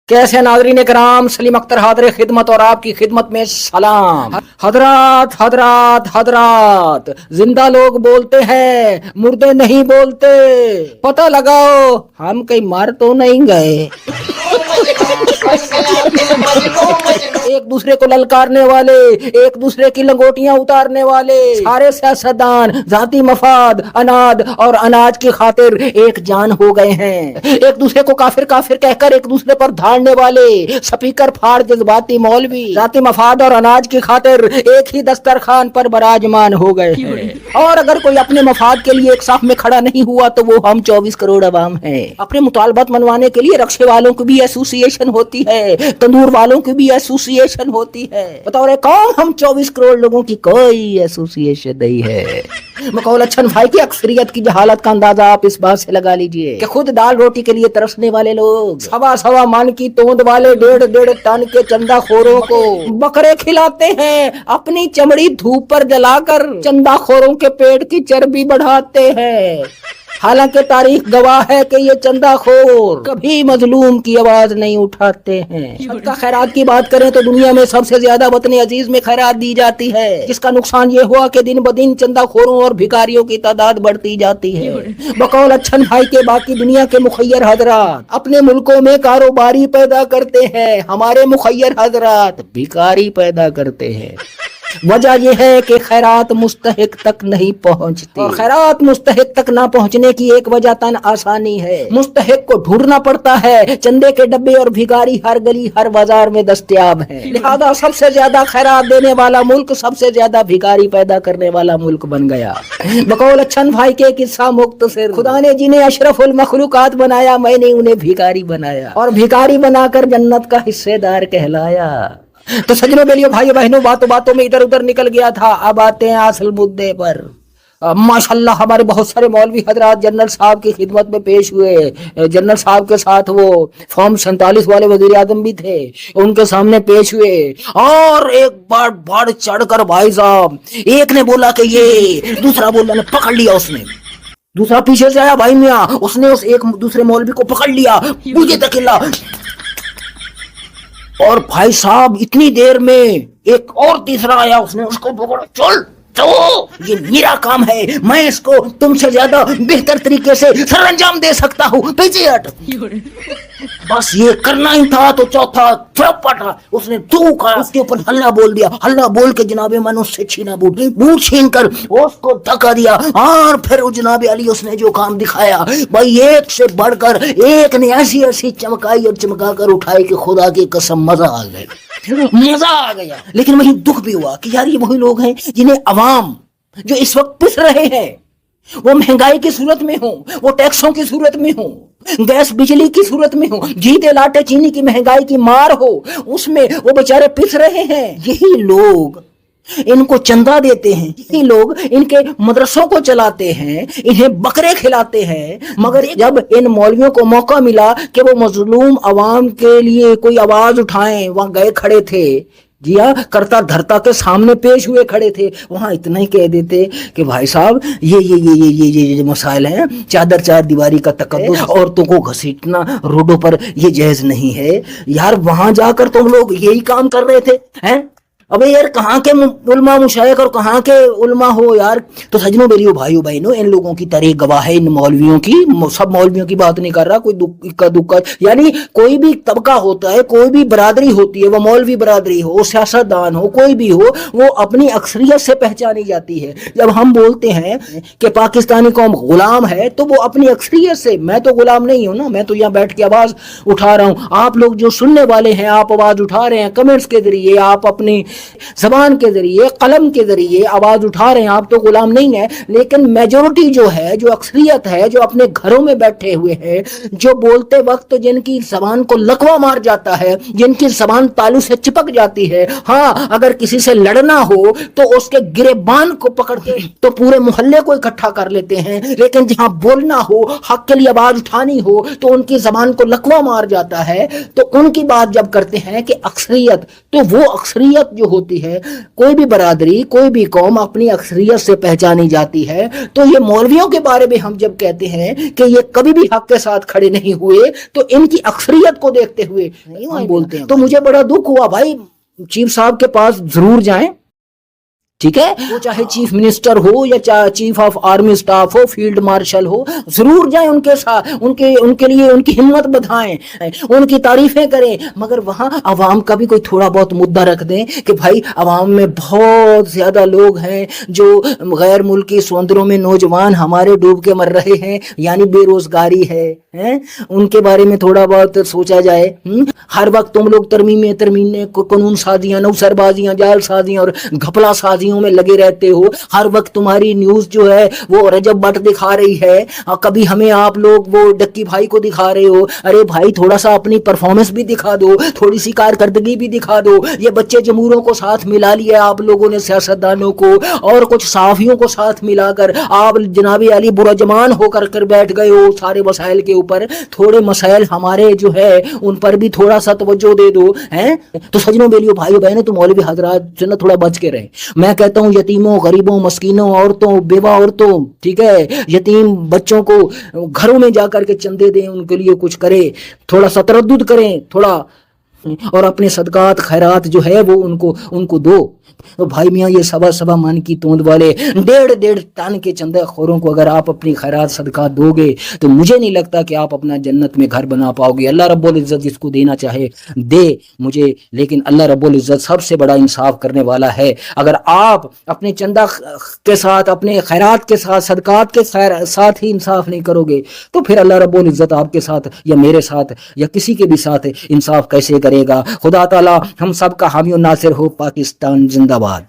कैसे नाज़रीन कराम, सलीम अख्तर हाज़िर खिदमत और आपकी खिदमत में सलाम। हजरात हजरात हजरात, जिंदा लोग बोलते हैं, मुर्दे नहीं बोलते। पता लगाओ हम कहीं मार तो नहीं गए। एक दूसरे को ललकारने वाले, एक दूसरे की लंगोटियां उतारने वाले सारे सियासतदान जाती मफाद, अनाद और अनाज की खातिर एक जान हो गए हैं। एक दूसरे को काफिर काफिर कहकर एक दूसरे पर धाड़ने वाले स्पीकर फाड़ जज्बाती मौलवी जाती मफाद और अनाज की खातिर एक ही दस्तरखान पर बराजमान हो गए हैं। और अगर कोई अपने मफाद के लिए एक साफ में खड़ा नहीं हुआ तो वो हम 24 करोड़ अवाम हैं। अपने मुतालबात मनवाने के लिए रक्शे वालों की भी एसोसिएशन होती है, तंदूर वालों की भी एसोसिएशन होती है। बतौर कौन हम 24 करोड़ लोगों की कोई एसोसिएशन नहीं है। मकौल अच्छन भाई की अक्सरियत की जहालत का अंदाजा आप इस बात से लगा लीजिए कि खुद दाल रोटी के लिए तरसने वाले लोग सवा सवा मन की तोंद वाले 1.5 टन के चंदाखोरों को बकरे खिलाते हैं, अपनी चमड़ी धूप पर जलाकर चंदाखोरों के पेट की चर्बी बढ़ाते हैं। हालांकि तारीख गवाह है कि ये चंदाखोर कभी मजलूम की आवाज नहीं उठाते हैं। सबका खैरात की बात करें तो दुनिया में सबसे ज्यादा वतन अजीज में खैरात दी जाती है, जिसका नुकसान ये हुआ कि दिन ब दिन चंदाखोरों और भिखारियों की तादाद बढ़ती जाती है। बकौल अच्छन भाई के बाकी दुनिया के मुखैर हजरात अपने मुल्कों में कारोबारी पैदा करते हैं, हमारे मुखैर हजरात भिखारी पैदा करते हैं। वजह यह है कि खैरात मुस्तहिक तक नहीं पहुंचती, और खैरात मुस्तहिक तक ना पहुंचने की एक वजह तन आसानी है। मुस्तहिक को ढूंढना पड़ता है, चंदे के डब्बे और भिखारी हर गली हर बाजार में दस्तयाब है। लिहाजा सबसे ज्यादा खैरात देने वाला मुल्क सबसे ज्यादा भिखारी पैदा करने वाला मुल्क बन गया। बकौल अच्छन भाई के किस्सा मुख्तसर, खुदा ने जिन्हें अशरफुल मखलूकात बनाया, मैंने उन्हें भिखारी बनाया और भिखारी बनाकर जन्नत का हिस्सेदार कहलाया। तो सजनों बेलियों भाइयों बहनों, बातों बातों में इधर उधर निकल गया था। अब आते हैं असल मुद्दे पर। माशाल्लाह हमारे बहुत सारे मौलवी हजरात जनरल साहब की खिदमत में पेश हुए। जनरल साहब के साथ वो फॉर्म 47 वाले वजीर आजम भी थे, उनके सामने पेश हुए और एक बार बढ़ चढ़कर भाई साहब, एक ने बोला कि ये, दूसरा बोला ने पकड़ लिया, उसने दूसरा पीछे से आया भाई मियाँ, उसने उस एक दूसरे मौलवी को पकड़ लिया, मुझे तकिल्ला। और भाई साहब इतनी देर में एक और तीसरा आया, उसने उसको पकड़ा, चल तो ये मेरा काम है, मैं इसको तुमसे ज्यादा बेहतर तरीके से सरंजाम दे सकता हूँ, पीछे हट। बस ये करना ही था तो चौथा चौपटा उसने थूका, उसके ऊपर हल्ला बोल दिया। हल्ला बोल के जनाबे मन उससे छीना बूट छीन कर उसको धक्का दिया। और फिर जनाबे अली उसने जो काम दिखाया भाई, एक से बढ़कर एक ने ऐसी ऐसी चमकाई और चमका कर उठाई कि खुदा की कसम मजा आ गया, मजा आ गया। लेकिन वही दुख भी हुआ कि यार ये वही लोग हैं जिन्हें अवाम जो इस वक्त पिस रहे हैं, वो महंगाई की सूरत में हो, वो टैक्सों की सूरत में हो, गैस बिजली की सूरत में हो, जीते लाटे चीनी की महंगाई की मार हो, उसमें वो बेचारे पिस रहे हैं। यही लोग इनको चंदा देते हैं, यही लोग इनके मदरसों को चलाते हैं, इन्हें बकरे खिलाते हैं। मगर जब इन मौलवियों को मौका मिला कि वो मजलूम अवाम के लिए कोई आवाज उठाएं, वहां गए खड़े थे। जी हाँ, करता धरता के सामने पेश हुए खड़े थे। वहां इतना ही कह देते कि भाई साहब ये मसाइल हैं, चादर चार दीवारी का तकद्दुस, औरतों को घसीटना रोडों पर ये जायज नहीं है। यार वहां जाकर तुम लोग यही काम कर रहे थे हैं। अबे यार कहाँ के उलमा मुशाइख और कहाँ के उलमा हो यार। तो सजनों बेलियों भाइयों बहनों, इन लोगों की तारीख गवाह है, इन मौलवियों की। सब मौलवियों की बात नहीं कर रहा, कोई दुक्का यानी कोई भी तबका होता है, कोई भी बरादरी होती है, वो मौलवी बरादरी हो, सियासतदान हो, कोई भी हो, वो अपनी अक्सरियत से पहचानी जाती है। जब हम बोलते हैं कि पाकिस्तानी कौम गुलाम है तो वो अपनी अक्सरियत से, मैं तो गुलाम नहीं हूं ना, मैं तो यहाँ बैठ के आवाज उठा रहा हूँ। आप लोग जो सुनने वाले हैं, आप आवाज उठा रहे हैं कमेंट्स के जरिए, आप अपनी जबान के जरिए, कलम के जरिए आवाज उठा रहे हैं, आप तो गुलाम नहीं है। लेकिन मेजोरिटी जो है, जो अक्सरियत है, जो अपने घरों में बैठे हुए हैं, जो बोलते वक्त जिनकी जबान को लकवा मार जाता है, जिनकी जबान तालू से चिपक जाती है, हाँ अगर किसी से लड़ना हो तो उसके गिरेबान को पकड़ के तो पूरे मोहल्ले को इकट्ठा कर लेते हैं। लेकिन जहां बोलना हो, हक के लिए आवाज उठानी हो, तो उनकी जबान को लकवा मार जाता है। तो उनकी बात जब करते हैं कि अक्सरियत, तो वो अक्सरियत जो ہوتی ہے، کوئی بھی برادری، کوئی بھی قوم اپنی اکثریت سے پہچانی جاتی ہے، تو یہ مولویوں کے بارے میں ہم جب کہتے ہیں کہ یہ کبھی بھی حق کے ساتھ کھڑے نہیں ہوئے، تو ان کی اکثریت کو دیکھتے ہوئے ہم بولتے ہیں۔ تو مجھے بڑا دکھ ہوا بھائی، چیف صاحب کے پاس ضرور جائیں، ٹھیک ہے، وہ چاہے چیف منسٹر ہو یا چاہے چیف آف آرمی سٹاف ہو، فیلڈ مارشل ہو، ضرور جائیں ان کے ساتھ، ان کے لیے ان کی ہمت بڑھائیں، ان کی تعریفیں کریں، مگر وہاں عوام کا بھی کوئی تھوڑا بہت مدعا رکھ دیں کہ بھائی عوام میں بہت زیادہ لوگ ہیں جو غیر ملکی سمندروں میں نوجوان ہمارے ڈوب کے مر رہے ہیں، یعنی بے روزگاری ہے، ان کے بارے میں تھوڑا بہت سوچا جائے۔ ہر وقت تم لوگ ترمیمیں قانون سازیاں، نوسر بازیاں، جال سازیاں اور گھپلا سازیاں میں لگے رہتے ہو، ہر وقت تمہاری نیوز جو ہے وہ رجب بٹ دکھا رہی ہے، کبھی ہمیں آپ لوگ وہ ڈکی بھائی کو دکھا رہے ہو، ارے بھائی تھوڑا سا اپنی پرفارمنس بھی دکھا دو، تھوڑی سی کارکردگی بھی دکھا دو۔ یہ بچے جمہوروں کو ساتھ ملا لیا آپ لوگوں نے، سیاستدانوں کو اور کچھ صحافیوں کو ساتھ ملا کر آپ جناب علی برجمان ہو کر بیٹھ گئے ہو سارے مسائل کے اوپر، تھوڑے مسائل ہمارے جو ہے ان پر بھی تھوڑا سا توجہ دے دو۔ تو سجنوں بیلیوں بھائیوں بہنوں، تو مولوی حضرات جو نا تھوڑا بچ کے رہے۔ میں کہتا ہوں یتیموں، غریبوں، مسکینوں، عورتوں، بیوہ عورتوں، ٹھیک ہے، یتیم بچوں کو گھروں میں جا کر کے چندے دیں، ان کے لیے کچھ کرے، تھوڑا سا تردد کریں تھوڑا، اور اپنے صدقات خیرات جو ہے وہ ان کو دو۔ تو بھائی میاں یہ سوا من کی توند والے 1.5 ٹن کے چندہ خوروں کو اگر آپ اپنی خیرات صدقات دو گے تو مجھے نہیں لگتا کہ آپ اپنا جنت میں گھر بنا پاؤ گے۔ اللہ رب العزت جس کو دینا چاہے دے مجھے، لیکن اللہ رب العزت سب سے بڑا انصاف کرنے والا ہے۔ اگر آپ اپنے چندہ کے ساتھ، اپنے خیرات کے ساتھ، صدقات کے ساتھ ہی انصاف نہیں کرو گے تو پھر اللہ رب العزت آپ کے ساتھ یا میرے ساتھ یا کسی کے بھی ساتھ انصاف کیسے کرے گا؟ خدا تعالی ہم سب کا حامی و ناصر ہو۔ پاکستان زندہ باد۔